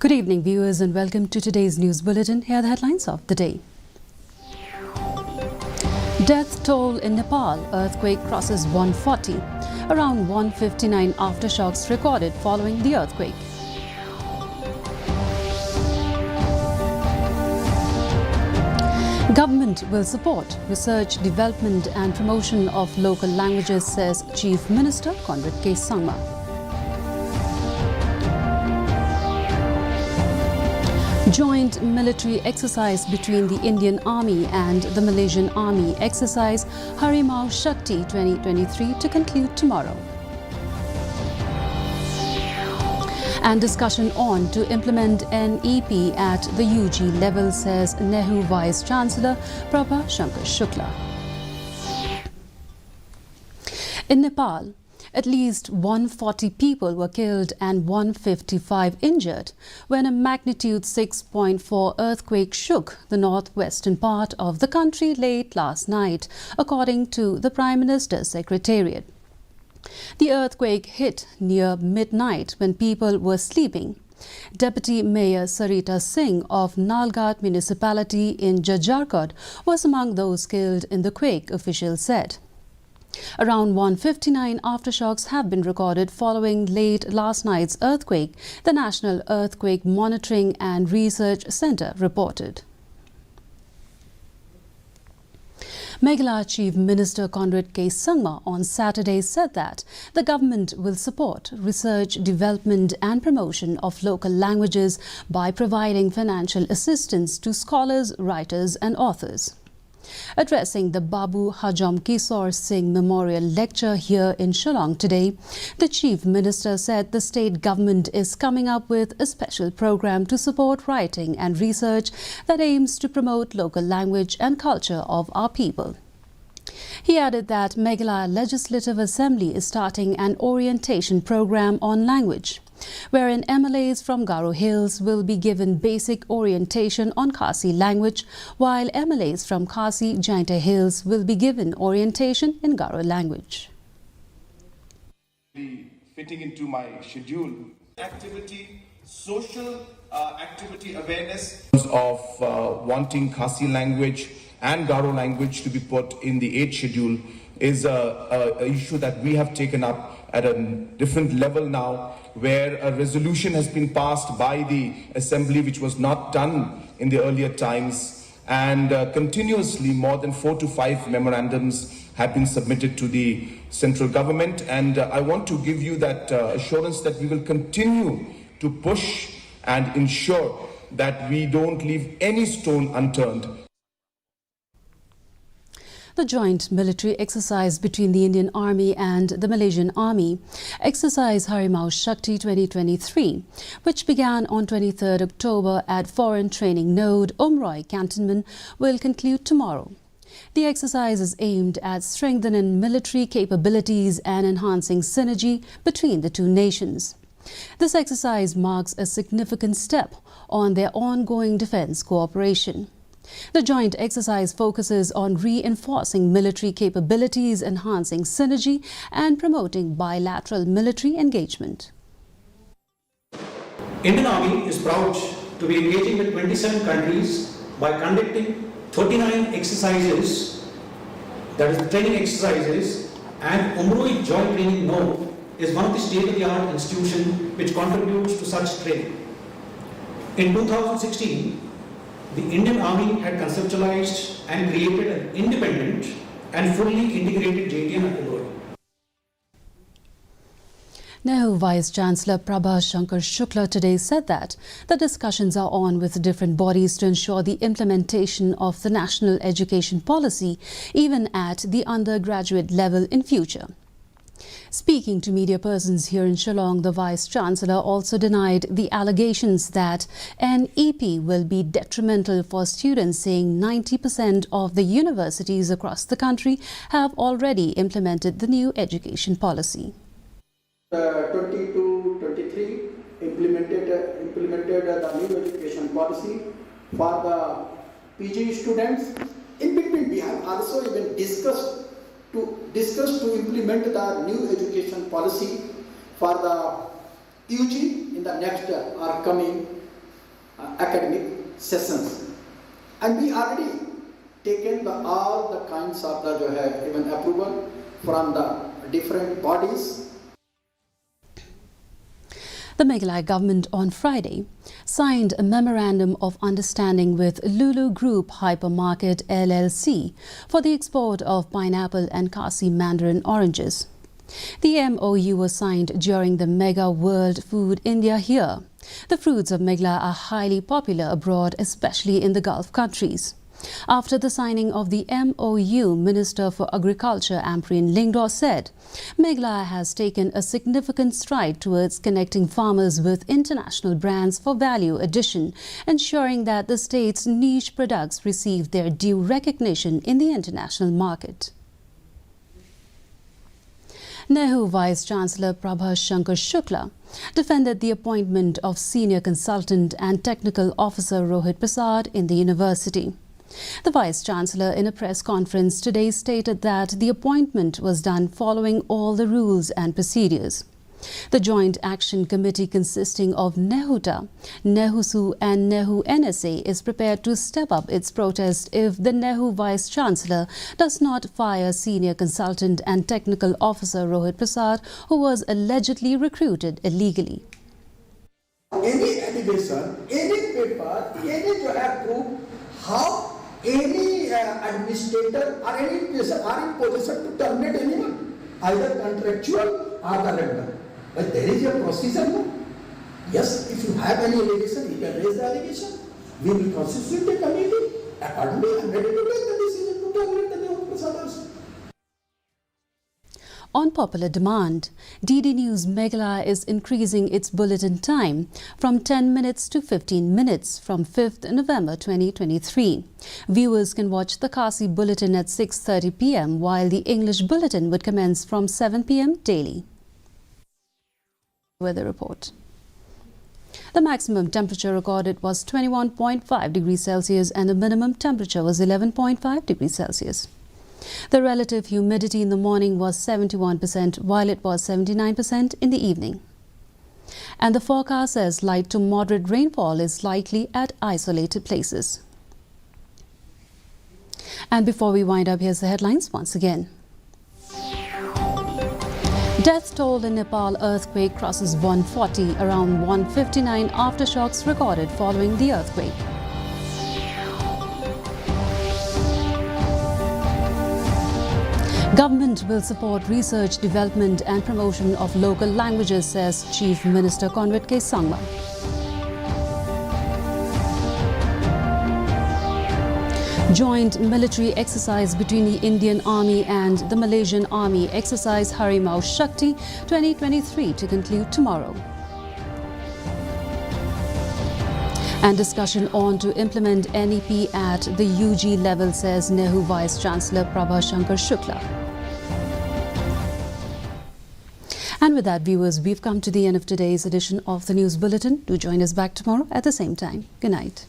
Good evening, viewers, and welcome to today's news bulletin. Here are the headlines of the day. Death toll in Nepal. Earthquake crosses 140. Around 159 aftershocks recorded following the earthquake. Government will support research, development and promotion of local languages, says Chief Minister Conrad K. Sangma. Joint military exercise between the Indian Army and the Malaysian Army, exercise Harimau Shakti 2023, to conclude tomorrow. And discussion on to implement NEP at the UG level, says NEHU Vice Chancellor Prabha Shankar Shukla. In Nepal, at least 140 people were killed and 155 injured when a magnitude 6.4 earthquake shook the northwestern part of the country late last night, according to the Prime Minister's Secretariat. The earthquake hit near midnight when people were sleeping. Deputy Mayor Sarita Singh of Nalgat municipality in Jharkhand was among those killed in the quake, officials said. Around 159 aftershocks have been recorded following late last night's earthquake, the National Earthquake Monitoring and Research Centre reported. Meghalaya Chief Minister Conrad K. Sangma on Saturday said that the government will support research, development and promotion of local languages by providing financial assistance to scholars, writers and authors. Addressing the Babu Hajam Kishore Singh Memorial Lecture here in Shillong today, the Chief Minister said the state government is coming up with a special program to support writing and research that aims to promote local language and culture of our people. He added that Meghalaya Legislative Assembly is starting an orientation program on language, wherein MLAs from Garo Hills will be given basic orientation on Khasi language, while MLAs from Khasi Jaintia Hills will be given orientation in Garo language. Fitting into my schedule, activity, social activity awareness of wanting Khasi language and Garo language to be put in the 8th schedule is an issue that we have taken up at a different level now, where a resolution has been passed by the Assembly, which was not done in the earlier times, and continuously more than 4 to 5 memorandums have been submitted to the central government. And I want to give you that assurance that we will continue to push and ensure that we don't leave any stone unturned. The joint military exercise between the Indian Army and the Malaysian Army, exercise Harimau Shakti 2023, which began on 23rd October at Foreign Training Node, Umroi Cantonment, will conclude tomorrow. The exercise is aimed at strengthening military capabilities and enhancing synergy between the two nations. This exercise marks a significant step on their ongoing defence cooperation. The joint exercise focuses on reinforcing military capabilities, enhancing synergy and promoting bilateral military engagement. Indian Army is proud to be engaging with 27 countries by conducting 39 exercises, that is training exercises, and Umroi Joint Training Node is one of the state-of-the-art institutions which contributes to such training. In 2016, the Indian Army had conceptualized and created an independent and fully integrated JTN at Umroi. NEHU Vice Chancellor Prabha Shankar Shukla today said that the discussions are on with different bodies to ensure the implementation of the national education policy, even at the undergraduate level in future. Speaking to media persons here in Shillong, the Vice Chancellor also denied the allegations that NEP will be detrimental for students, saying 90% of the universities across the country have already implemented the new education policy. 22-23 implemented the new education policy for the PG students. In between, we have also even discussed to implement the new education policy for the UG in the next or coming academic sessions. And we already taken all the kinds of even approval from the different bodies. The Meghalaya government on Friday signed a memorandum of understanding with Lulu Group Hypermarket LLC for the export of pineapple and Kasi mandarin oranges. The MOU was signed during the Mega World Food India Year. The fruits of Meghalaya are highly popular abroad, especially in the Gulf countries. After the signing of the MOU, Minister for Agriculture Ampreen Lingdaw said, Meghalaya has taken a significant stride towards connecting farmers with international brands for value addition, ensuring that the state's niche products receive their due recognition in the international market. NEHU Vice-Chancellor Prabha Shankar Shukla defended the appointment of Senior Consultant and Technical Officer Rohit Prasad in the university. The Vice-Chancellor in a press conference today stated that the appointment was done following all the rules and procedures. The Joint Action Committee consisting of NEHUTA, NEHUSU and NEHU NSA is prepared to step up its protest if the NEHU Vice-Chancellor does not fire Senior Consultant and Technical Officer Rohit Prasad, who was allegedly recruited illegally. Any allegation, any paper, any proof, how any administrator or any person are in position to terminate anyone, either contractual or the lender. But there is a procedure now. Yes, if you have any allegation, you can raise the allegation. We will constitute a committee. Accordingly, I am ready to take the decision to terminate the Rohit Prasad also. On popular demand, DD News Meghalaya is increasing its bulletin time from 10 minutes to 15 minutes from 5th November 2023. Viewers can watch the Kasi bulletin at 6:30 p.m. while the English bulletin would commence from 7 p.m. daily. Weather report. The maximum temperature recorded was 21.5 degrees Celsius and the minimum temperature was 11.5 degrees Celsius. The relative humidity in the morning was 71%, while it was 79% in the evening. And the forecast says light to moderate rainfall is likely at isolated places. And before we wind up, here's the headlines once again. Death toll in Nepal earthquake crosses 140, around 159 aftershocks recorded following the earthquake. Government will support research, development and promotion of local languages, says Chief Minister Conrad K. Sangma. Joint military exercise between the Indian Army and the Malaysian Army, exercise Harimau Shakti 2023, to conclude tomorrow. And discussion on to implement NEP at the UG level, says NEHU Vice-Chancellor Prabha Shankar Shukla. And with that, viewers, we've come to the end of today's edition of the News Bulletin. Do join us back tomorrow at the same time. Good night.